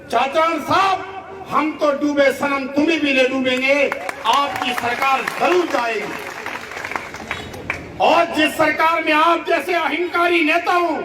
चाचान साहब, हम तो डूबे सनम, तुम्हें भी ले डूबेंगे, आपकी सरकार जरूर जाएगी। और जिस सरकार में आप जैसे अहंकारी नेता हो,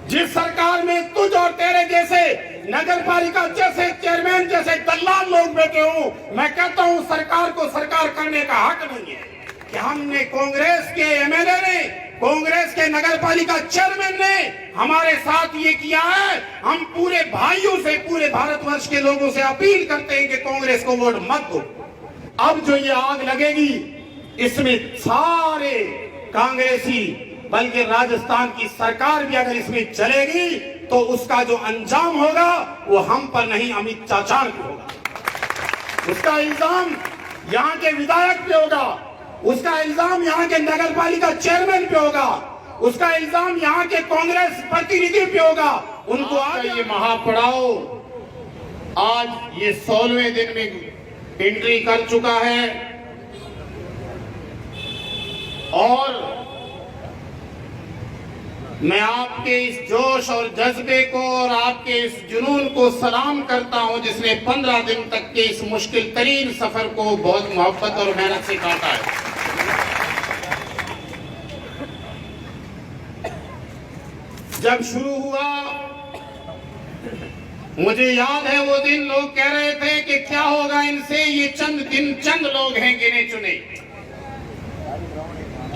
जिस सरकार में तुझ और तेरे जैसे नगर पालिका जैसे चेयरमैन जैसे दलाल लोग बैठे हो, मैं कहता हूं सरकार को सरकार करने का हक नहीं है। कि हमने कांग्रेस के एमएलए ने, कांग्रेस के नगर पालिका चेयरमैन ने हमारे साथ ये किया है। हम पूरे भाइयों से, पूरे भारतवर्ष के लोगों से अपील करते हैं कि कांग्रेस को वोट मत दो। अब जो ये आग लगेगी, इसमें सारे कांग्रेसी, बल्कि राजस्थान की सरकार भी अगर इसमें चलेगी तो उसका जो अंजाम होगा वो हम पर नहीं, अमित चाचा पे होगा। उसका इल्जाम यहाँ के विधायक पे होगा, उसका इल्जाम यहाँ के नगर पालिका चेयरमैन पे होगा, उसका इल्जाम यहाँ के कांग्रेस प्रतिनिधि पे होगा। उनको आज ये महापड़ाव आज ये 16वें दिन में एंट्री कर चुका है। और मैं आपके इस जोश और जज्बे को और आपके इस जुनून को सलाम करता हूं, जिसने 15 दिन तक के इस मुश्किल तरीन सफर को बहुत मोहब्बत और मेहनत से काटा है। जब शुरू हुआ, मुझे याद है वो दिन, लोग कह रहे थे कि क्या होगा इनसे, ये चंद लोग हैं गिने चुने।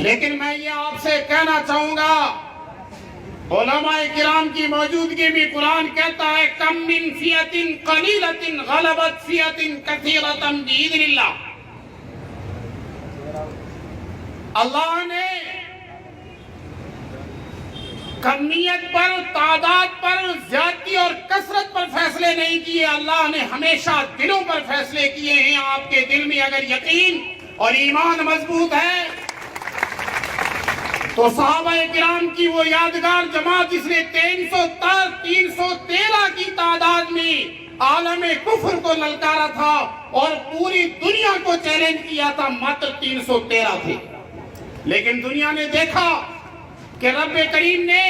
लेकिन मैं ये आपसे कहना चाहूंगा, उलमाए किराम की मौजूदगी में कुरान कहता है, कम मिन फियतिन कलीलतिन गलबत फियतिन कसीरतन बिइज़्निल्लाह। अल्लाह ने कमियत पर, तादाद पर, ज्यादती और कसरत पर फैसले नहीं किए। अल्लाह ने हमेशा दिलों पर फैसले किए हैं। आपके दिल में अगर यकीन और ईमान मजबूत है तो सहाबाए किराम की वो यादगार जमात जिसने 313 की तादाद में आलमे कुफ्र को ललकारा था और पूरी दुनिया को चैलेंज किया था, मात्र 313 थे। लेकिन दुनिया ने देखा कि रब्बे करीम ने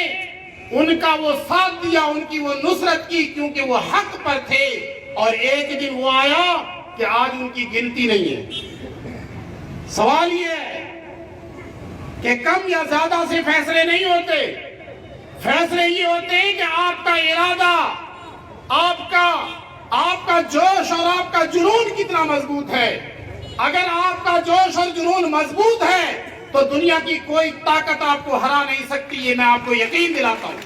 उनका वो साथ दिया, उनकी वो नुसरत की, क्योंकि वो हक पर थे। और एक दिन वो आया कि आज उनकी गिनती नहीं है। सवाल ये है कि कम या ज्यादा से फैसले नहीं होते, फैसले ये होते हैं कि आपका इरादा, आपका जोश और आपका जुनून कितना मजबूत है। अगर आपका जोश और जुनून मजबूत है तो दुनिया की कोई ताकत आपको हरा नहीं सकती। ये मैं आपको यकीन दिलाता हूं।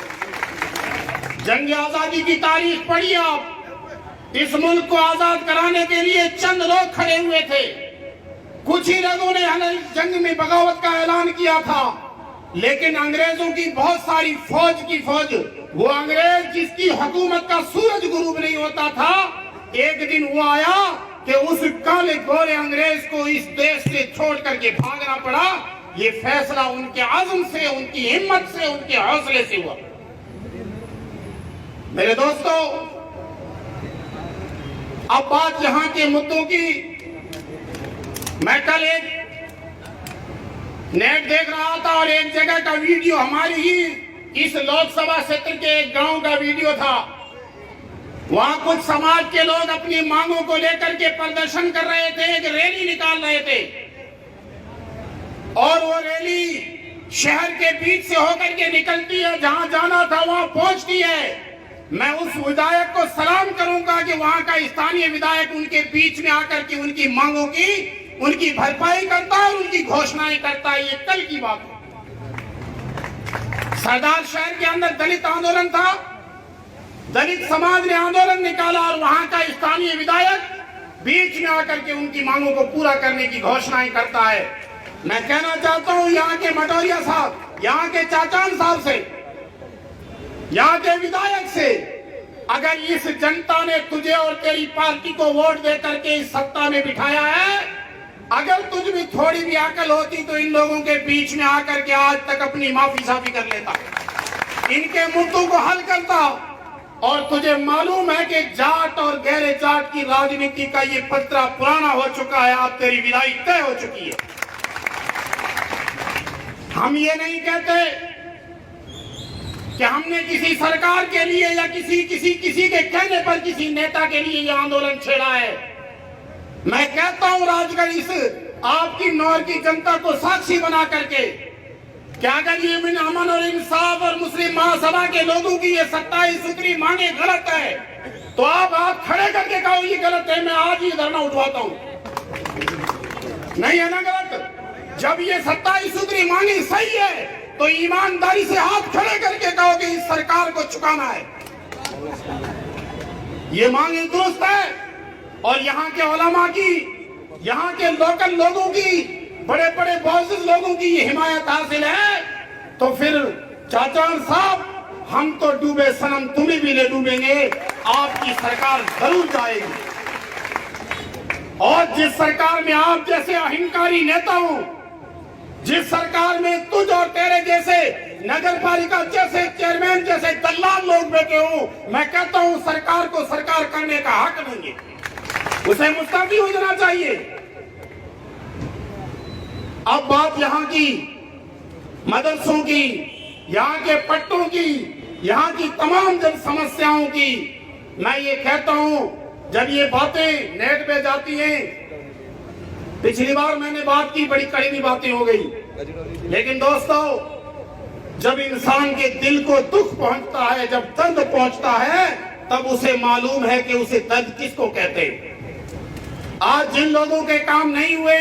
जंग आजादी की तारीख पढ़िए आप। इस मुल्क को आजाद कराने के लिए चंद लोग खड़े हुए थे। कुछ ही लोगों ने जंग में बगावत का ऐलान किया था, लेकिन अंग्रेजों की बहुत सारी फौज की फौज, वो अंग्रेज जिसकी हुकूमत का सूरज गुरूब नहीं होता था, एक दिन वो आया कि उस काले गोरे अंग्रेज को इस देश से छोड़ करके भागना पड़ा। ये फैसला उनके आज़म से, उनकी हिम्मत से, उनके हौसले से हुआ। मेरे दोस्तों, अब बात यहां के मुद्दों की। मैं कल एक नेट देख रहा था और एक जगह का वीडियो, हमारी ही इस लोकसभा क्षेत्र के एक गांव का वीडियो था। वहां कुछ समाज के लोग अपनी मांगों को लेकर के प्रदर्शन कर रहे थे, एक रैली निकाल रहे थे और वो रैली शहर के बीच से होकर के निकलती है, जहां जाना था वहां पहुंचती है। मैं उस विधायक को सलाम करूंगा कि वहां का स्थानीय विधायक उनके बीच में आकर के उनकी मांगों की, उनकी भरपाई करता है और उनकी घोषणाएं करता है। ये कल की बात है। सरदार शहर के अंदर दलित आंदोलन था, दलित समाज ने आंदोलन निकाला और वहां का स्थानीय विधायक बीच में आकर के उनकी मांगों को पूरा करने की घोषणाएं करता है। मैं कहना चाहता हूं यहाँ के मटोरिया साहब, यहाँ के चाचान साहब से, यहाँ के विधायक से, अगर इस जनता ने तुझे और तेरी पार्टी को वोट दे करके इस सत्ता में बिठाया है, अगर तुझ में थोड़ी भी अकल होती तो इन लोगों के बीच में आकर के आज तक अपनी माफी साफी कर लेता, इनके मुद्दों को हल करता। और तुझे मालूम है कि जाट और गहरे जाट की राजनीति का ये पत्रा पुराना हो चुका है, आप तेरी विदाई तय हो चुकी है। हम ये नहीं कहते कि हमने किसी सरकार के लिए या किसी के कहने कहने पर किसी नेता के लिए ये आंदोलन छेड़ा है। मैं कहता हूं राजगढ़ इस आपकी नौर की जनता को साक्षी बना करके क्या अगर ये अमन और इंसाफ और मुस्लिम महासभा के लोगों की ये 27 सूत्री मांगे गलत है तो आप हाथ खड़े करके कहो ये गलत है, मैं आज ही धरना उठवाता हूं। नहीं है ना गलत? जब ये 27 सूत्री मांगे सही है तो ईमानदारी से हाथ खड़े करके कहो कि इस सरकार को चुकाना है। ये मांगे दुरुस्त है और यहाँ के उलमा की, यहाँ के लोकल लोगों की, बड़े बड़े बॉसेस लोगों की ये हिमायत हासिल है तो फिर चाचा साहब हम तो डूबे सनम, तुम्हें भी ले डूबेंगे, आपकी सरकार जरूर जाएगी। और जिस सरकार में आप जैसे अहंकारी नेता हो, जिस सरकार में तुझ और तेरे जैसे नगर पालिका जैसे चेयरमैन जैसे दल्लाल लोग बैठे हो, मैं कहता हूं सरकार को सरकार करने का हक नहीं है, उसे मुस्तफी हो जाना चाहिए। अब बात यहाँ की मदरसों की, यहाँ के पट्टों की, यहाँ की तमाम जन समस्याओं की, मैं ये कहता हूं जब ये बातें नेट पे जाती हैं, पिछली बार मैंने बात की बड़ी कड़वी बातें हो गई, लेकिन दोस्तों जब इंसान के दिल को दुख पहुंचता है, जब दर्द पहुंचता है, तब उसे मालूम है कि उसे दर्द किसको कहते हैं। आज जिन लोगों के काम नहीं हुए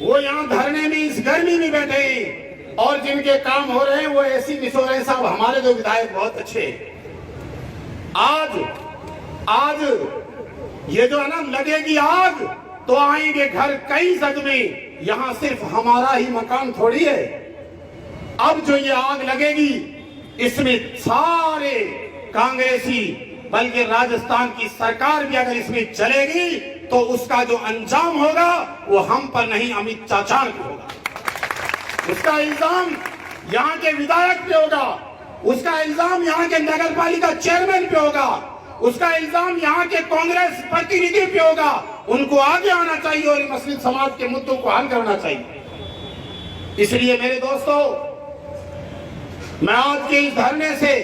वो यहाँ धरने में इस गर्मी में बैठे और जिनके काम हो रहे हैं वो ऐसी मिस हो रहे हैं। साहब हमारे जो विधायक बहुत अच्छे, आज ये जो है ना लगेगी आग तो आएंगे घर कई जग में, यहाँ सिर्फ हमारा ही मकान थोड़ी है। अब जो ये आग लगेगी इसमें सारे कांग्रेसी, बल्कि राजस्थान की सरकार भी अगर इसमें चलेगी तो उसका जो अंजाम होगा वो हम पर नहीं अमित चाचा पे होगा। उसका इल्जाम यहाँ के विधायक पे होगा, उसका इल्जाम यहाँ के नगर पालिका चेयरमैन पे होगा, उसका इल्जाम यहाँ के कांग्रेस प्रतिनिधि पे होगा। उनको आगे आना चाहिए और मुस्लिम समाज के मुद्दों को हल करना चाहिए। इसलिए मेरे दोस्तों मैं आज के इस धरने से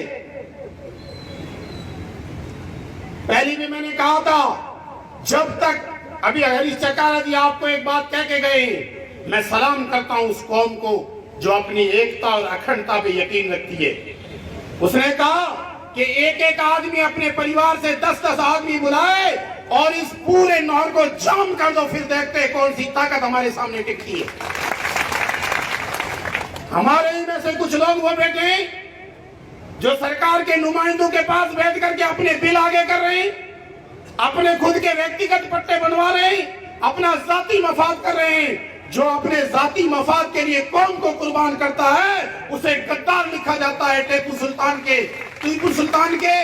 पहले भी मैंने कहा था, जब तक अभी हरीश चकारा जी आपको एक बात कह के गए, मैं सलाम करता हूं उस कौम को जो अपनी एकता और अखंडता पे यकीन रखती है। उसने कहा कि एक एक आदमी अपने परिवार से 10-10 आदमी बुलाए और इस पूरे नहर को जाम कर दो, फिर देखते हैं कौन सी ताकत हमारे सामने टिकती है। हमारे ही में से कुछ लोग वो बैठे हैं जो सरकार के नुमाइंदों के पास बैठ करके अपने बिल आगे कर रहे हैं, अपने खुद के व्यक्तिगत पट्टे बनवा रहे हैं, अपना जाती मफाद कर रहे हैं। जो अपने जाती मफाद के लिए कौम को कुर्बान करता है उसे गद्दार लिखा जाता है। टीपू सुल्तान के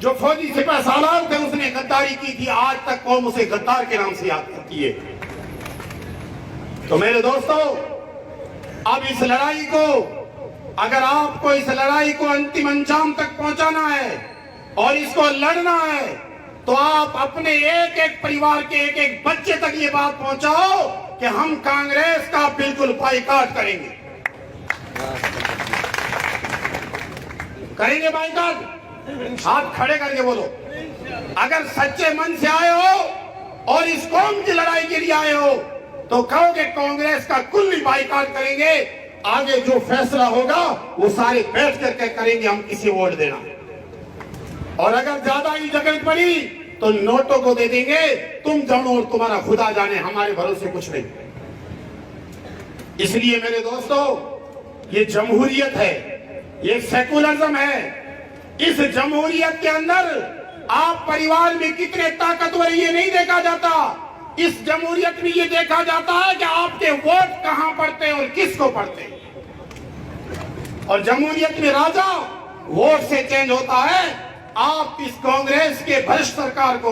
जो फौजी सिपह सालार थे उसने गद्दारी की थी, आज तक कौम उसे गद्दार के नाम से याद करती है। तो मेरे दोस्तों अब इस लड़ाई को, अगर आपको इस लड़ाई को अंतिम अंजाम तक पहुंचाना है और इसको लड़ना है तो आप अपने एक एक परिवार के एक एक बच्चे तक ये बात पहुंचाओ कि हम कांग्रेस का बिल्कुल बाइकाट करेंगे। करेंगे बाइकाट, हाथ खड़े करके बोलो। अगर सच्चे मन से आए हो और इस कौम की लड़ाई के लिए आए हो तो कहो कि कांग्रेस का कुल्ली बाइकाट करेंगे। आगे जो फैसला होगा वो सारे बैठ करके करेंगे, हम किसी वोट देना। और अगर ज्यादा ही जरूरत पड़ी तो नोटों को दे देंगे, तुम जानो और तुम्हारा खुदा जाने, हमारे भरोसे कुछ नहीं। इसलिए मेरे दोस्तों ये जमहूरियत है, ये सेकुलरिज्म है। इस जमहूरियत के अंदर आप परिवार में कितने ताकतवर ये नहीं देखा जाता। इस जमहूरियत में ये देखा जाता है कि आपके वोट कहां पड़ते हैं और किसको पड़ते हैं। और जमहूरियत में राजा वोट से चेंज होता है। आप इस कांग्रेस के भ्रष्ट सरकार को,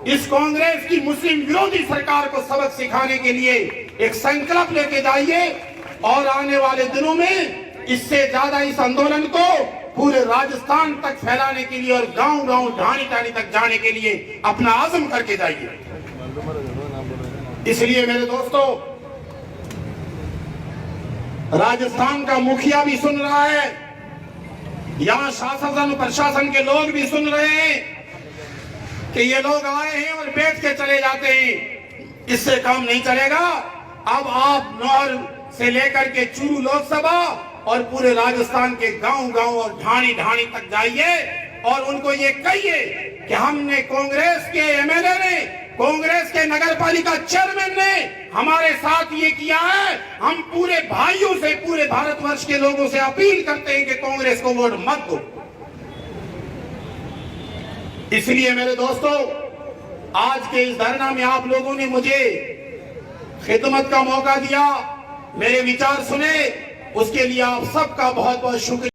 इस कांग्रेस की मुस्लिम विरोधी सरकार को सबक सिखाने के लिए एक संकल्प लेके जाइए और आने वाले दिनों में इससे ज्यादा इस आंदोलन को पूरे राजस्थान तक फैलाने के लिए और गांव-गांव, ढाणी-ढाणी तक जाने के लिए अपना आज़म करके जाइए। इसलिए मेरे दोस्तों राजस्थान का मुखिया भी सुन रहा है, यहाँ शासन प्रशासन के लोग भी सुन रहे हैं कि ये लोग आए हैं और बैठ के चले जाते हैं, इससे काम नहीं चलेगा। अब आप नौर से लेकर के चूरू लोकसभा और पूरे राजस्थान के गांव-गांव और ढाणी-ढाणी तक जाइए और उनको ये कहिए कि हमने कांग्रेस के एमएलए ने, कांग्रेस के नगर पालिका चेयरमैन ने हमारे साथ ये किया है। हम पूरे भाइयों से, पूरे भारतवर्ष के लोगों से अपील करते हैं कि कांग्रेस को वोट मत दो। इसलिए मेरे दोस्तों, आज के इस धरना में आप लोगों ने मुझे खिदमत का मौका दिया, मेरे विचार सुने, उसके लिए आप सबका बहुत बहुत शुक्रिया।